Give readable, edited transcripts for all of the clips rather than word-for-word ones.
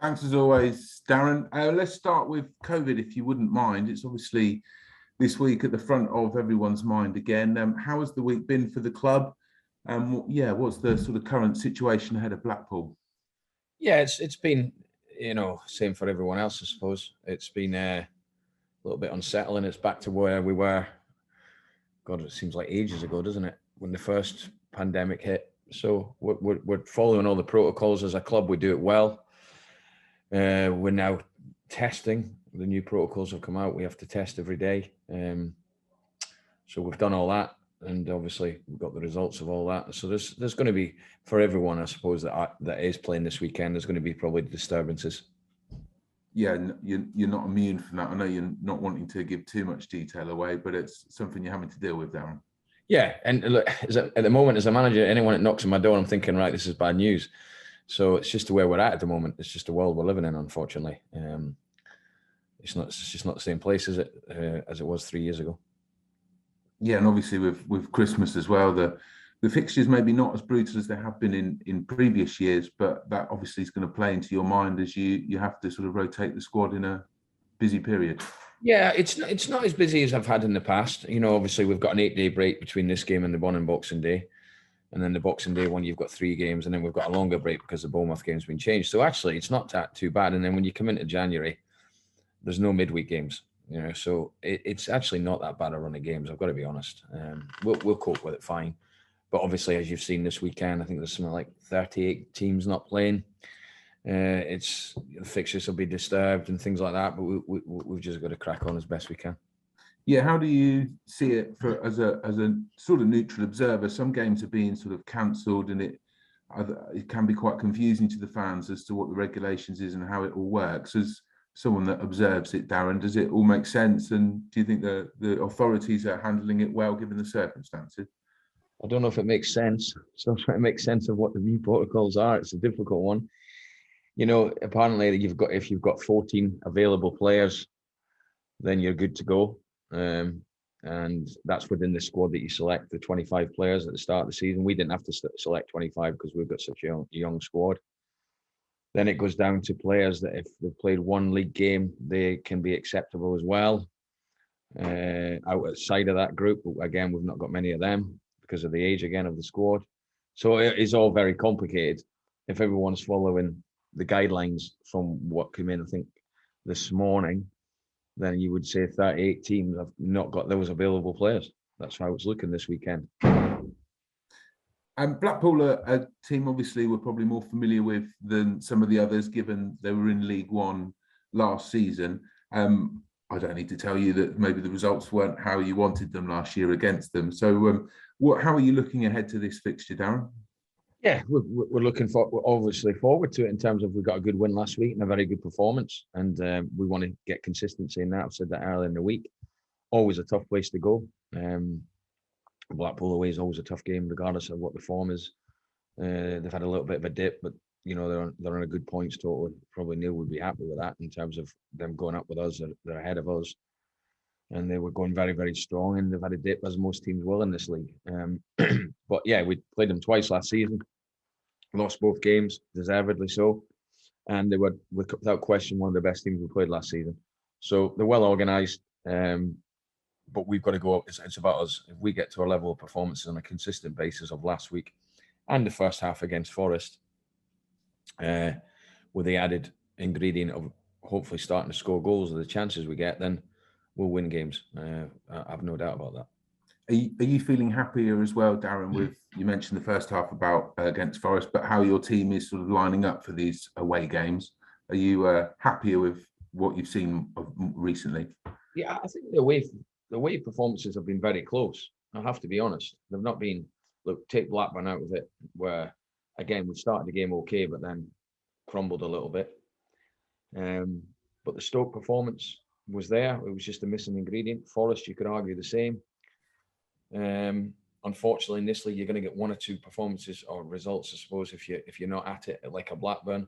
Thanks as always, Darren. Let's start with COVID, if you wouldn't mind. It's obviously this week at the front of everyone's mind again. How has the week been for the club? What's the sort of current situation ahead of Blackpool? Yeah, it's been same for everyone else, I suppose. It's been a little bit unsettling. It's back to where we were. God, it seems like ages ago, doesn't it? When the first pandemic hit. So we're following all the protocols as a club. We do it well. We're now testing. The new protocols have come out. We have to test every day. So we've done all that, and obviously we've got the results of all that. So there's going to be, for everyone, I suppose, that is playing this weekend, there's going to be probably disturbances. Yeah, you're not immune from that. I know you're not wanting to give too much detail away, but it's something you're having to deal with, Darren. Yeah, and look, at the moment, as a manager, anyone that knocks on my door, I'm thinking, right, this is bad news. So it's just the way we're at the moment. It's just the world we're living in, unfortunately. It's just not the same place as it was 3 years ago. Yeah, and obviously with Christmas as well, the fixtures maybe not as brutal as they have been in previous years, but that obviously is going to play into your mind as you have to sort of rotate the squad in a busy period. Yeah, it's not as busy as I've had in the past. Obviously we've got an 8-day break between this game and the one on Boxing Day. And then the Boxing Day one, you've got 3 games, and then we've got a longer break because the Bournemouth game's been changed. So actually, it's not that too bad. And then when you come into January, there's no midweek games. So it's actually not that bad a run of games. I've got to be honest. We'll cope with it fine. But obviously, as you've seen this weekend, I think there's something like 38 teams not playing. The fixtures will be disturbed and things like that. But we've just got to crack on as best we can. Yeah, how do you see it as a sort of neutral observer? Some games are being sort of cancelled, and it can be quite confusing to the fans as to what the regulations is and how it all works. As someone that observes it, Darren, does it all make sense? And do you think the authorities are handling it well given the circumstances? I don't know if it makes sense. So I'm trying to make sense of what the new protocols are. It's a difficult one. Apparently if you've got 14 available players, then you're good to go. And that's within the squad that you select, the 25 players at the start of the season. We didn't have to select 25 because we've got such a young squad. Then it goes down to players that if they've played one league game, they can be acceptable as well. Outside of that group, again, we've not got many of them because of the age, again, of the squad. So it is all very complicated. If everyone's following the guidelines from what came in, I think, this morning, then you would say 38 teams have not got those available players. That's how it's looking this weekend. And Blackpool are a team obviously we're probably more familiar with than some of the others, given they were in League One last season. I don't need to tell you that maybe the results weren't how you wanted them last year against them. So how are you looking ahead to this fixture, Darren? Yeah, we're looking obviously forward to it in terms of we got a good win last week and a very good performance, and we want to get consistency in that. I've said that earlier in the week. Always a tough place to go. Blackpool away is always a tough game, regardless of what the form is. They've had a little bit of a dip, but they're on a good points total. Probably Neil would be happy with that in terms of them going up with us. They're ahead of us, and they were going very, very strong. And they've had a dip, as most teams will in this league. But yeah, we played them twice last season. Lost both games, deservedly so. And they were, without question, one of the best teams we played last season. So they're well organised, but we've got to go up. It's about us. If we get to a level of performance on a consistent basis of last week and the first half against Forest, with the added ingredient of hopefully starting to score goals, or the chances we get, then we'll win games. I've no doubt about that. Are you feeling happier as well, Darren, with, you mentioned the first half about against Forest, but how your team is sort of lining up for these away games? Are you happier with what you've seen recently? Yeah, I think the way performances have been very close. I have to be honest. They've not been, look, take Blackburn out of it, where, again, we started the game okay, but then crumbled a little bit. But the Stoke performance was there. It was just a missing ingredient. Forest, you could argue the same. Unfortunately, in this league, you're going to get one or two performances or results, I suppose, if you're not at it, like a Blackburn.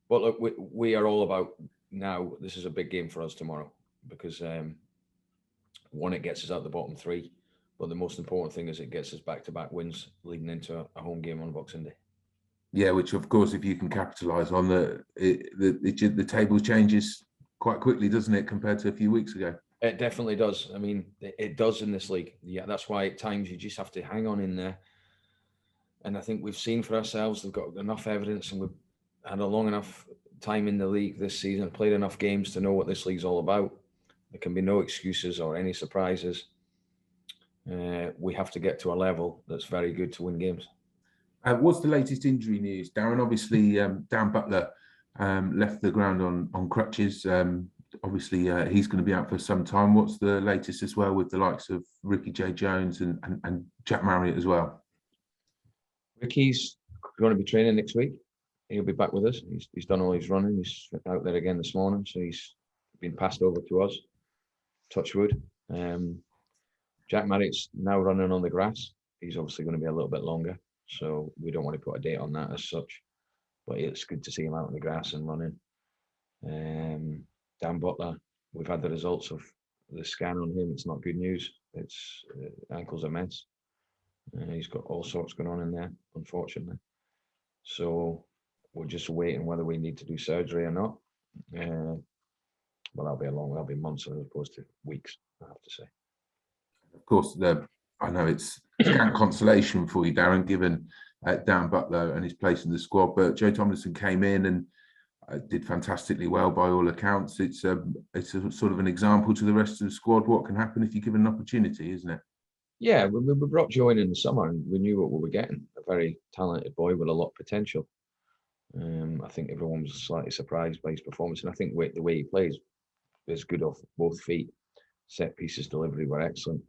But look, we are all about now. This is a big game for us tomorrow because one, it gets us out the bottom three, but the most important thing is it gets us back-to-back wins leading into a home game on Boxing Day. Yeah, which of course, if you can capitalise on the table changes quite quickly, doesn't it, compared to a few weeks ago? It definitely does. I mean, it does in this league. Yeah, that's why at times you just have to hang on in there. And I think we've seen for ourselves, we've got enough evidence and we've had a long enough time in the league this season, played enough games to know what this league's all about. There can be no excuses or any surprises. We have to get to a level that's very good to win games. What's the latest injury news, Darren? Obviously, Dan Butler left the ground on crutches. Obviously, he's going to be out for some time. What's the latest as well with the likes of Ricky J. Jones and Jack Marriott as well? Ricky's going to be training next week. He'll be back with us. He's done all his running. He's out there again this morning, so he's been passed over to us. Touch wood. Jack Marriott's now running on the grass. He's obviously going to be a little bit longer, so we don't want to put a date on that as such. But it's good to see him out on the grass and running. Dan Butler, we've had the results of the scan on him. It's not good news. It's ankle's a mess. He's got all sorts going on in there, unfortunately. So we're just waiting whether we need to do surgery or not. But that'll be months as opposed to weeks, I have to say. Of course, I know it's scant consolation for you, Darren, given Dan Butler and his place in the squad. But Joe Tomlinson came in and did fantastically well by all accounts. It's a sort of an example to the rest of the squad what can happen if you give an opportunity, isn't it? Yeah, we brought Joe in the summer and we knew what we were getting. A very talented boy with a lot of potential. I think everyone was slightly surprised by his performance, and I think the way he plays is good off both feet. Set pieces delivery were excellent,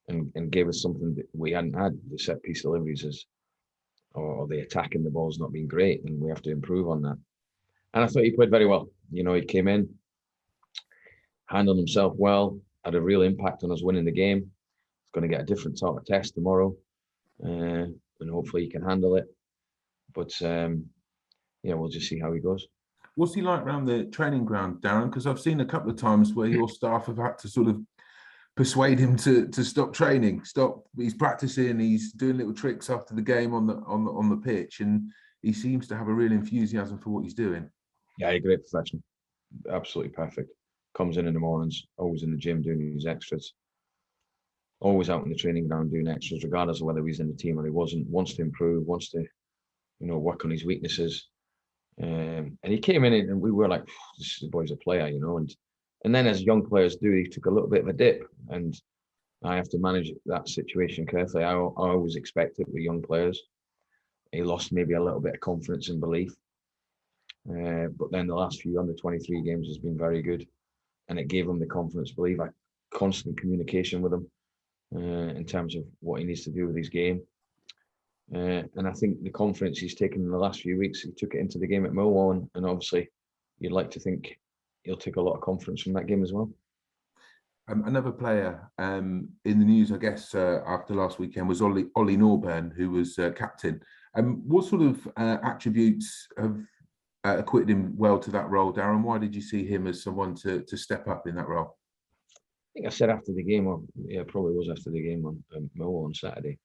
and gave us something that we hadn't had. The set piece deliveries or the attacking the ball's not been great, and we have to improve on that. And I thought he played very well. You know, he came in, handled himself well, had a real impact on us winning the game. He's going to get a different sort of test tomorrow, and hopefully he can handle it. But yeah, we'll just see how he goes. What's he like around the training ground, Darren? Because I've seen a couple of times where your staff have had to sort of persuade him to stop training. He's practicing. He's doing little tricks after the game on the pitch, and he seems to have a real enthusiasm for what he's doing. Yeah, a great professional, absolutely perfect. Comes in the mornings, always in the gym doing his extras, always out in the training ground doing extras, regardless of whether he's in the team or he wasn't. Wants to improve, wants to, work on his weaknesses. And he came in and we were like, this boy's a player, and then as young players do, he took a little bit of a dip, and I have to manage that situation carefully. I always expect it with young players. He lost maybe a little bit of confidence and belief. But then the last few under 23 games has been very good, and it gave him the confidence, belief. I constant communication with him in terms of what he needs to do with his game. And I think the confidence he's taken in the last few weeks, he took it into the game at Millwall, and obviously you'd like to think he'll take a lot of confidence from that game as well. Another player in the news, I guess, after last weekend was Ollie Norburn, who was captain. What sort of attributes have acquitted him well to that role, Darren? Why did you see him as someone to step up in that role? I think I said after the game, or yeah, probably was after the game on Millwall on Saturday.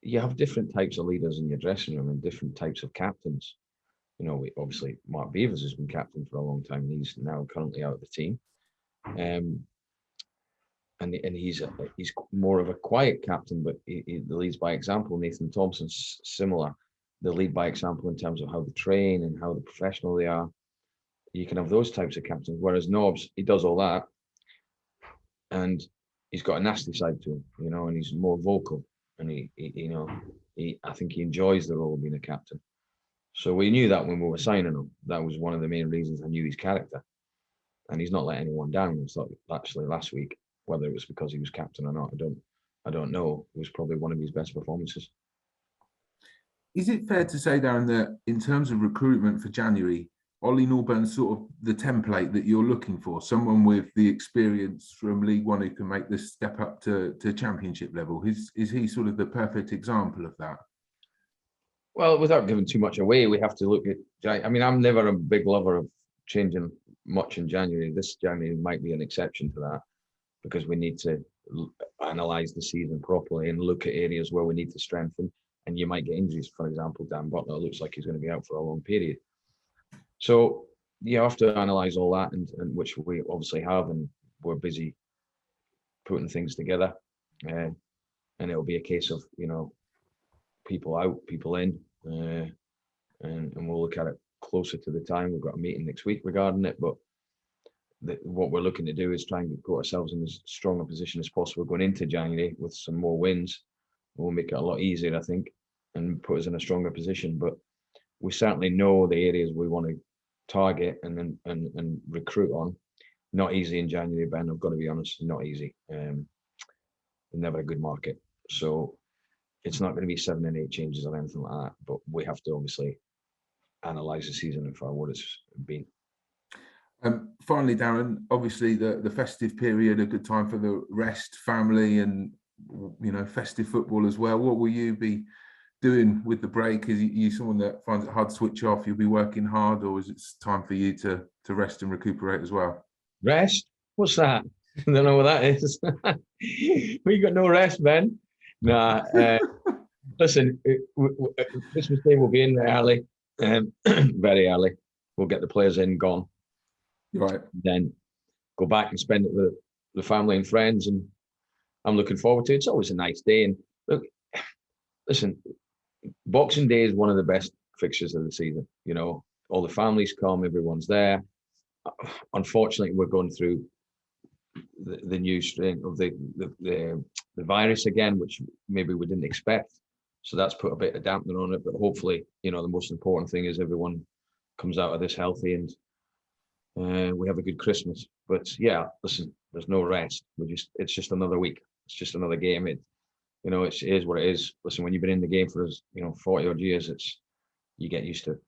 You have different types of leaders in your dressing room and different types of captains. Obviously Mark Beavers has been captain for a long time, and he's now currently out of the team. And he's more of a quiet captain, but he leads by example. Nathan Thompson's similar. They lead by example in terms of how they train and how professional they are. You can have those types of captains, whereas Nobbs, he does all that, and he's got a nasty side to him, and he's more vocal, and I think he enjoys the role of being a captain. So we knew that when we were signing him. That was one of the main reasons I knew his character, and he's not let anyone down. I thought actually last week, whether it was because he was captain or not, I don't know. It was probably one of his best performances. Is it fair to say, Darren, that in terms of recruitment for January, Ollie Norburn's sort of the template that you're looking for? Someone with the experience from League One who can make this step up to Championship level. Is he sort of the perfect example of that? Well, without giving too much away, we have to look at. I mean, I'm never a big lover of changing much in January. This January might be an exception to that, because we need to analyse the season properly and look at areas where we need to strengthen and you might get injuries. For example, Dan Butler looks like he's going to be out for a long period. So you have to analyse all that, and which we obviously have, and we're busy putting things together. And it'll be a case of, people out, people in, and we'll look at it closer to the time. We've got a meeting next week regarding it, but what we're looking to do is try and put ourselves in as strong a position as possible going into January with some more wins. We'll make it a lot easier, I think, and put us in a stronger position. But we certainly know the areas we want to target and recruit on. Not easy in January, Ben. I've got to be honest, not easy. Never a good market, so it's not going to be 7 and 8 changes or anything like that. But we have to obviously analyse the season and for what it's been. Finally, Darren, obviously the festive period, a good time for the rest, family, and festive football as well. What will you be doing with the break? Is you someone that finds it hard to switch off? You'll be working hard, or is it time for you to rest and recuperate as well? Rest? What's that? I don't know what that is. We got no rest, Ben. Nah. Listen, Christmas Day will be in early, very early. We'll get the players in, gone. Right. Then go back and spend it with the family and friends, and I'm looking forward to it. It's always a nice day. And look, listen, Boxing Day is one of the best fixtures of the season. All the families come, everyone's there. Unfortunately, we're going through the new strain of the virus again, which maybe we didn't expect. So that's put a bit of dampener on it. But hopefully, the most important thing is everyone comes out of this healthy, and we have a good Christmas. But yeah, listen, there's no rest. It's just another week. It's just another game. It is what it is. Listen, when you've been in the game for 40 odd years, you get used to it.